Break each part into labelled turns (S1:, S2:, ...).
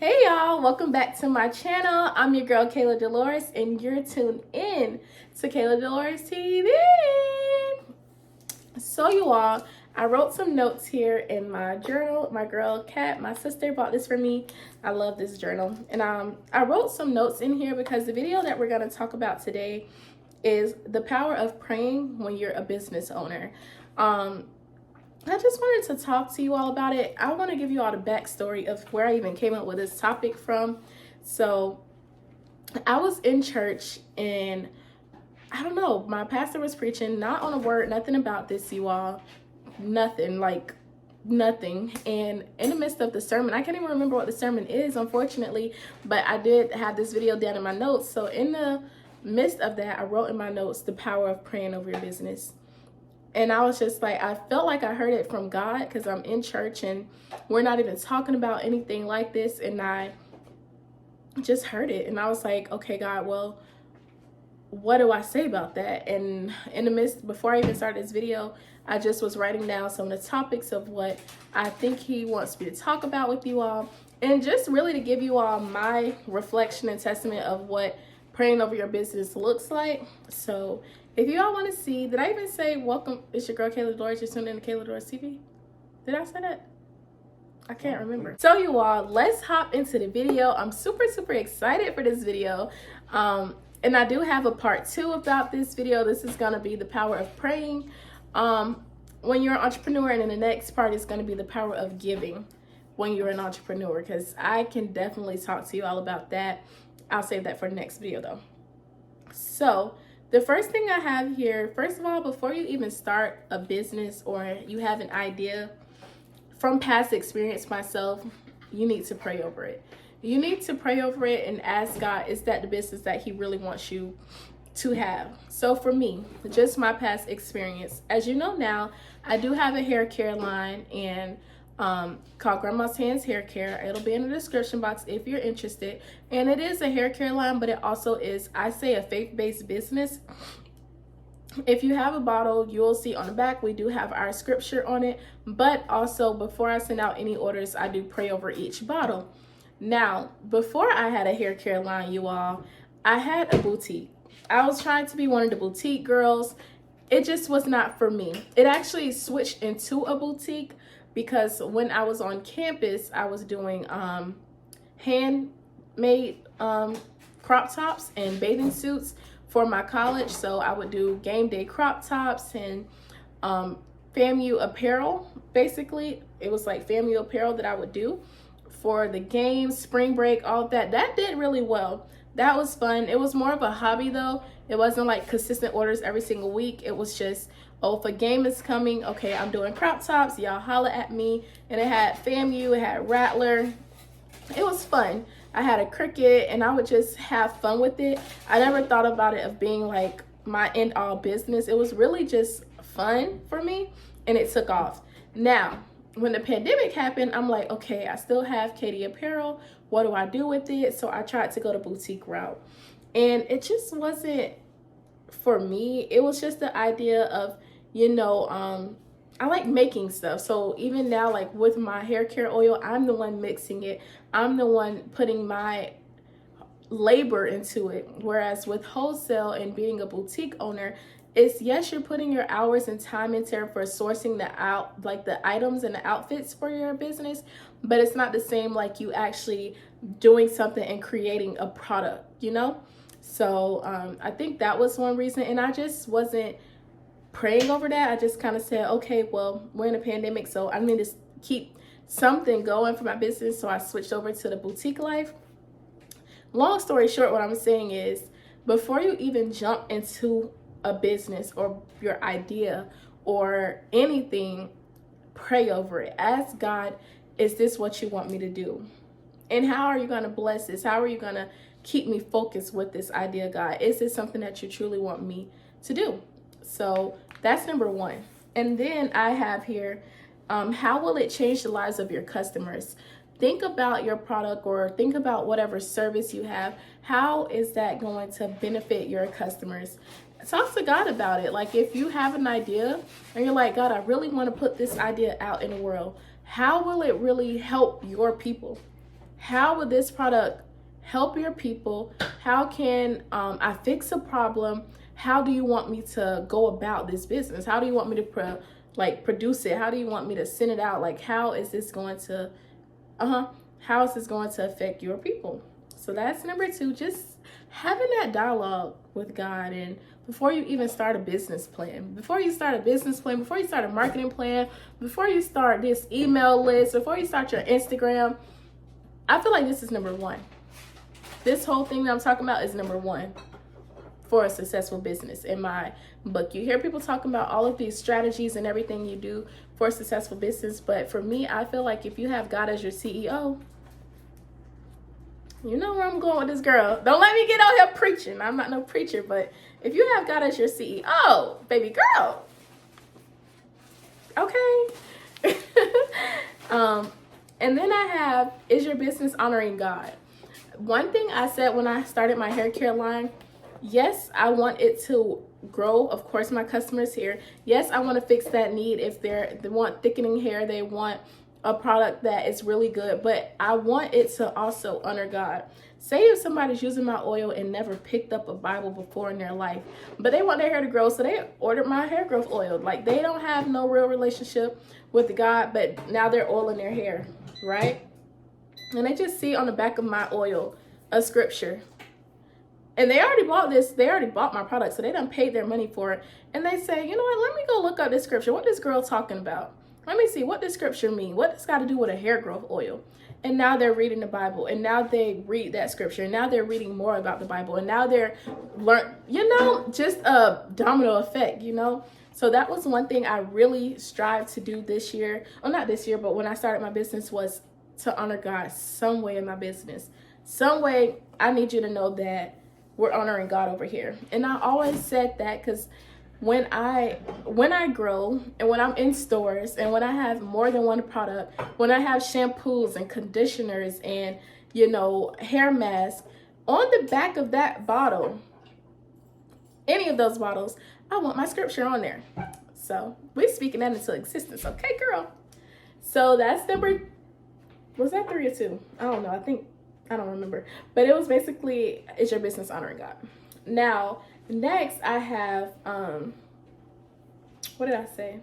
S1: Hey y'all, welcome back to my channel. I'm your girl Kayladelores and you're tuned in to Kayladelores TV. So you all, I wrote some notes here in my journal. My girl Kat, my sister, bought this for me. I love this journal. And I wrote some notes in here because the video that we're going to talk about today is the power of praying when you're a business owner. I just wanted to talk to you all about it. I want to give you all the backstory of where I even came up with this topic from. So I was in church and I don't know, my pastor was preaching, not on a word, nothing about this, you all. Nothing, like nothing. And in the midst of the sermon, I can't even remember what the sermon is, unfortunately, but I did have this video down in my notes. So in the midst of that, I wrote in my notes the power of praying over your business. And I was just like, I felt like I heard it from God because I'm in church and we're not even talking about anything like this. And I just heard it. And I was like, okay, God, well, what do I say about that? And in the midst, before I even started this video, I just was writing down some of the topics of what I think he wants me to talk about with you all. And just really to give you all my reflection and testament of what praying over your business looks like. So if you all want to see, did I even say welcome? It's your girl Kayladelores. You're tuned in to Kayladelores TV. Did I say that? I can't remember. So you all, let's hop into the video. I'm super excited for this video. And I do have a part 2 about this video. This is going to be the power of praying when you're an entrepreneur, and then the next part is going to be the power of giving when you're an entrepreneur, because I can definitely talk to you all about that. I'll save that for the next video though. So the first thing I have here, first of all, before you even start a business or you have an idea, from past experience myself, you need to pray over it. You need to pray over it and ask God, is that the business that he really wants you to have? So for me, just my past experience, as you know now, I do have a hair care line and called Grandma's Hands Hair Care. It'll be in the description box if you're interested. And it is a hair care line, but it also is, I say, a faith-based business. If you have a bottle, you'll see on the back we do have our scripture on it, but also before I send out any orders, I do pray over each bottle. Now, before I had a hair care line, you all, I had a boutique. I was trying to be one of the boutique girls. It just was not for me. It actually switched into a boutique because when I was on campus, I was doing handmade crop tops and bathing suits for my college. So I would do game day crop tops and FAMU apparel. Basically, it was like FAMU apparel that I would do for the games, spring break, all of that. That did really well. That was fun. It was more of a hobby though. It wasn't like consistent orders every single week. It was just, oh, if a game is coming, okay, I'm doing crop tops, y'all holla at me. And it had FAMU, it had Rattler. It was fun. I had a Cricut and I would just have fun with it. I never thought about it of being like my end all business. It was really just fun for me and it took off. Now, when the pandemic happened, I'm like, okay, I still have Katie Apparel. What do I do with it? So I tried to go the boutique route and it just wasn't for me. It was just the idea of, you know, I like making stuff. So even now, like with my hair care oil, I'm the one mixing it. I'm the one putting my labor into it. Whereas with wholesale and being a boutique owner, it's, yes, you're putting your hours and time into it for sourcing the items and the outfits for your business, but it's not the same like you actually doing something and creating a product, you know? So I think that was one reason, and I just wasn't praying over that. I just kind of said, okay, well, we're in a pandemic, so I need to keep something going for my business. So I switched over to the boutique life. Long story short, what I'm saying is, before you even jump into a business or your idea or anything, pray over it. Ask God, is this what you want me to do? And how are you going to bless this? How are you going to keep me focused with this idea, God? Is this something that you truly want me to do? So that's number 1. And then I have here, how will it change the lives of your customers? Think about your product or think about whatever service you have. How is that going to benefit your customers? Talk to God about it. Like if you have an idea and you're like, God, I really want to put this idea out in the world. How will it really help your people? How would this product help your people? How can I fix a problem? How do you want me to go about this business? How do you want me to produce it? How do you want me to send it out? Like, how is this going to how is this going to affect your people? So that's number 2, just having that dialogue with God. And before you even start a business plan, before you start a marketing plan, before you start this email list, before you start your Instagram, I feel like this is number 1. This whole thing that I'm talking about is number 1 for a successful business in my book. You hear people talking about all of these strategies and everything you do for a successful business, but for me, I feel like if you have God as your CEO, you know where I'm going with this, girl. Don't let me get out here preaching. I'm not no preacher, but if you have God as your CEO, baby girl, okay. And then I have, is your business honoring God? One thing I said when I started my hair care line, yes, I want it to grow. Of course, my customers here. Yes, I want to fix that need. If they want thickening hair, they want a product that is really good, but I want it to also honor God. Say if somebody's using my oil and never picked up a Bible before in their life, but they want their hair to grow, so they ordered my hair growth oil. Like, they don't have no real relationship with God, but now they're oiling their hair, right? And they just see on the back of my oil a scripture. And they already bought this. They already bought my product, so they done paid their money for it. And they say, you know what, let me go look up this scripture. What this girl talking about? Let me see what this scripture mean. What does got to do with a hair growth oil? And now they're reading the Bible, and now they read that scripture, and now they're reading more about the Bible, and now they're just a domino effect, So that was one thing I really strived to do this year. Well, not this year, but when I started my business, was to honor God some way in my business. Some way, I need you to know that we're honoring God over here. And I always said that because when I grow, and when I'm in stores, and when I have more than one product, when I have shampoos and conditioners and hair masks, on the back of that bottle, any of those bottles, I want my scripture on there. So we're speaking that into existence, okay, girl? So that's was that 3 or 2? I don't know. I don't remember. But it was basically, is your business honoring God? Now, next I have, what did I say?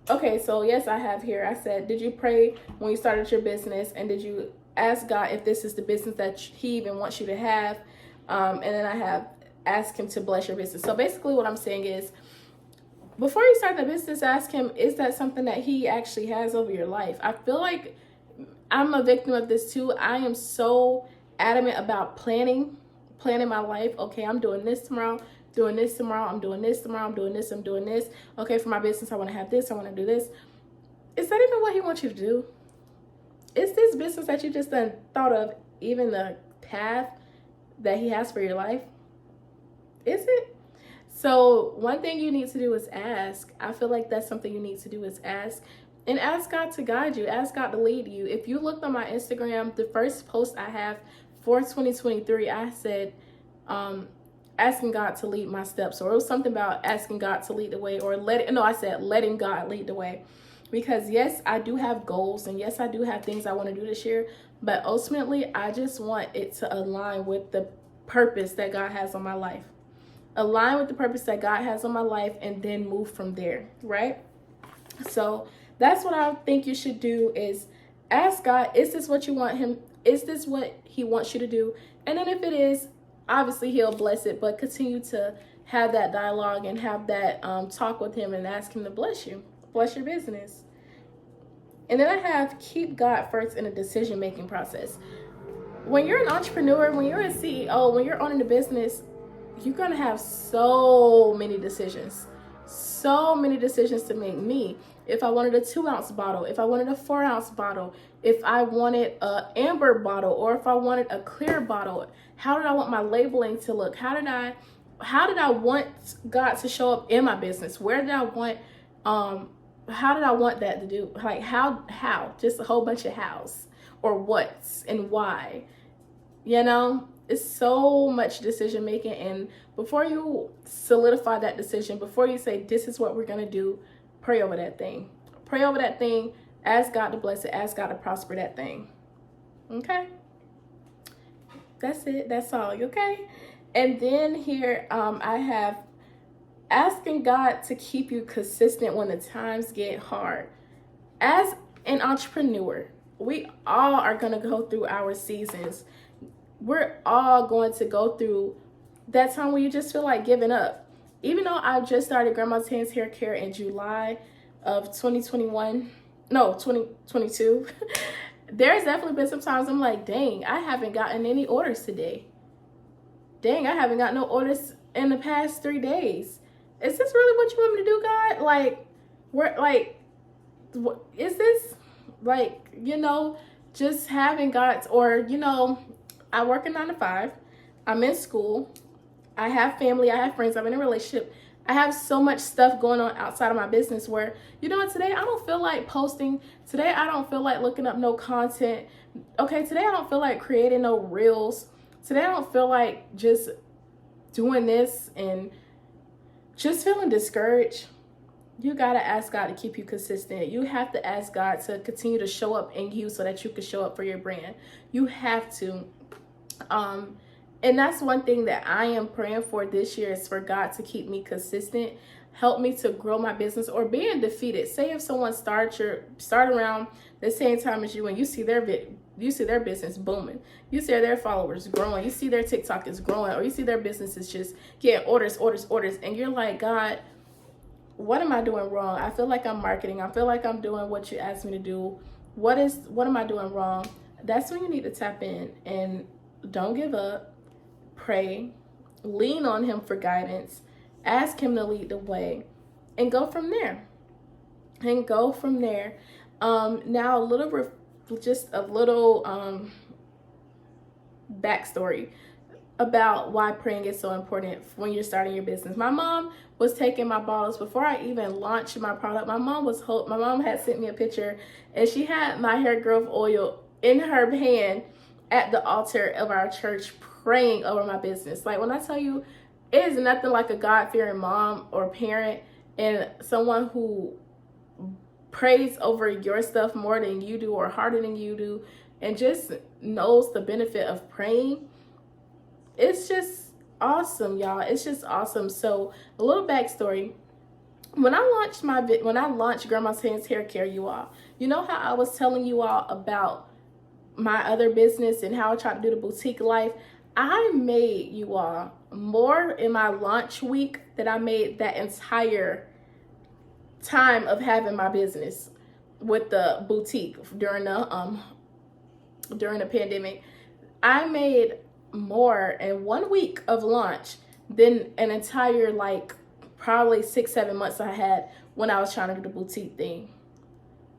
S1: Okay, so yes, I have here, I said, did you pray when you started your business? And did you ask God if this is the business that he even wants you to have? And then I have asked him to bless your business. So basically what I'm saying is, before you start the business, ask him, is that something that he actually has over your life? I feel like I'm a victim of this too. I am so adamant about planning my life. Okay, I'm doing this tomorrow, doing this tomorrow, I'm doing this tomorrow, I'm doing this, I'm doing this. Okay, for my business, I want to have this, I want to do this. Is that even what he wants you to do? Is this business that you just done thought of even the path that he has for your life? Is it? So one thing you need to do is ask. I feel like that's something you need to do is ask. And ask God to guide you. Ask God to lead you. If you looked on my Instagram, the first post I have for 2023, I said, asking God to lead my steps. Or it was something about asking God to lead the way, or I said letting God lead the way. Because yes, I do have goals, and yes, I do have things I want to do this year. But ultimately, I just want it to align with the purpose that God has on my life. Align with the purpose that God has on my life, and then move from there, right? So that's what I think you should do, is ask God, is this what you want him? Is this what he wants you to do? And then if it is, obviously he'll bless it, but continue to have that dialogue and have that talk with him and ask him to bless you, bless your business. And then I have, keep God first in the decision-making process. When you're an entrepreneur, when you're a CEO, when you're owning a business, you're going to have so many decisions to make. Me, if I wanted a 2-ounce bottle, if I wanted a 4-ounce bottle, if I wanted a amber bottle, or if I wanted a clear bottle, how did I want my labeling to look? How did I want God to show up in my business? Where did I want, how did I want that to do? Like how, just a whole bunch of hows, or what's and why, It's so much decision making. And before you solidify that decision, before you say, this is what we're going to do, pray over that thing. Pray over that thing. Ask God to bless it. Ask God to prosper that thing. Okay? That's it. That's all. Okay? And then here I have asking God to keep you consistent when the times get hard. As an entrepreneur, we all are going to go through our seasons. We're all going to go through that time where you just feel like giving up. Even though I just started Grandma's Hands Hair Care in July of 2022, there's definitely been some times I'm like, dang, I haven't gotten any orders today. Dang, I haven't got no orders in the past 3 days. Is this really what you want me to do, God? Like, we're like, what is this? Like, just having God's, or, I work a 9 to 5. I'm in school. I have family. I have friends. I'm in a relationship. I have so much stuff going on outside of my business where, today I don't feel like posting. Today I don't feel like looking up no content. Okay, today I don't feel like creating no reels. Today I don't feel like just doing this and just feeling discouraged. You got to ask God to keep you consistent. You have to ask God to continue to show up in you so that you can show up for your brand. You have to. And that's one thing that I am praying for this year, is for God to keep me consistent, help me to grow my business, or being defeated. Say if someone start around the same time as you, and you see their business booming, you see their followers growing, you see their TikTok is growing, or you see their business is just getting orders, and you're like, God, what am I doing wrong? I feel like I'm marketing. I feel like I'm doing what you asked me to do. What am I doing wrong? That's when you need to tap in and don't give up. Pray, lean on him for guidance, ask him to lead the way, and go from there. Now a little backstory about why praying is so important when you're starting your business. My mom was taking my bottles before I even launched my product. My mom had sent me a picture, and she had my hair growth oil in her hand at the altar of our church, praying over my business. Like, when I tell you, it is nothing like a God-fearing mom or parent and someone who prays over your stuff more than you do or harder than you do, and just knows the benefit of praying. It's just awesome, y'all. It's just awesome. So a little backstory. When I launched Grandma's Hands Hair Care, you all, you know how I was telling you all about my other business and how I tried to do the boutique life? I made, you all, more in my launch week than I made that entire time of having my business with the boutique during the pandemic. I made more in 1 week of launch than an entire, probably 6-7 months I had when I was trying to do the boutique thing.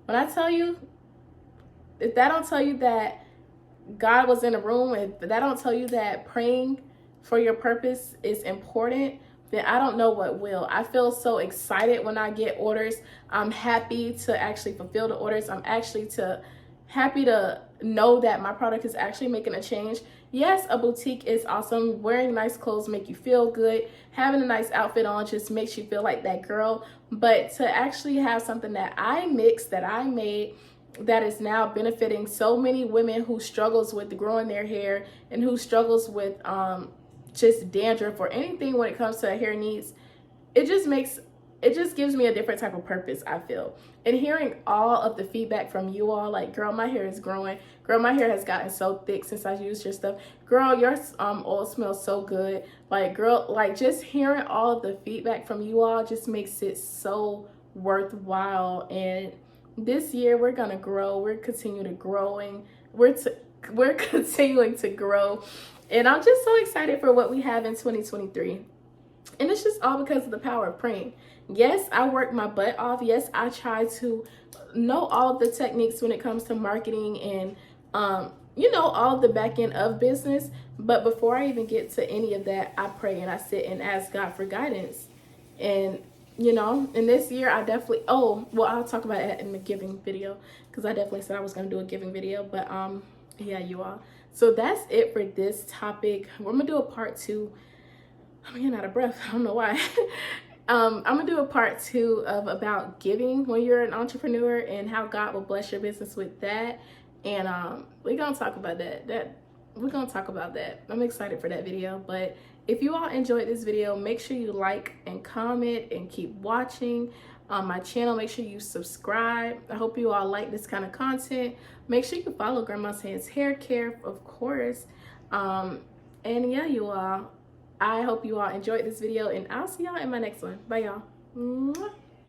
S1: When I tell you, if that don't tell you that God was in the room, if that don't tell you that praying for your purpose is important, then I don't know what will. I feel so excited when I get orders. I'm happy to actually fulfill the orders. I'm actually happy to know that my product is actually making a change. Yes, a boutique is awesome. Wearing nice clothes make you feel good. Having a nice outfit on just makes you feel like that girl. But to actually have something that I mixed, that I made, that is now benefiting so many women who struggles with growing their hair and who struggles with just dandruff or anything when it comes to hair needs, it just gives me a different type of purpose, I feel. And hearing all of the feedback from you all, like, girl, my hair is growing. Girl, my hair has gotten so thick since I used your stuff. Girl, your oil smells so good. Like, girl, like, just hearing all of the feedback from you all just makes it so worthwhile. And this year we're gonna grow. We're continuing to growing. We're continuing to grow, and I'm just so excited for what we have in 2023. And it's just all because of the power of praying. Yes, I work my butt off. Yes, I try to know all of the techniques when it comes to marketing and all of the back end of business. But before I even get to any of that, I pray and I sit and ask God for guidance. And in this year, I definitely, I'll talk about it in the giving video, because I definitely said I was going to do a giving video, but yeah, you all. So that's it for this topic. We're going to do a part 2. I'm getting out of breath. I don't know why. I'm gonna do a part 2 of about giving when you're an entrepreneur and how God will bless your business with that. And we're gonna talk about that. We're gonna talk about that. I'm excited for that video. But if you all enjoyed this video, make sure you like and comment and keep watching on my channel. Make sure you subscribe. I hope you all like this kind of content. Make sure you follow Grandma's Hands Hair Care, of course. And yeah, you all, I hope you all enjoyed this video, and I'll see y'all in my next one. Bye, y'all.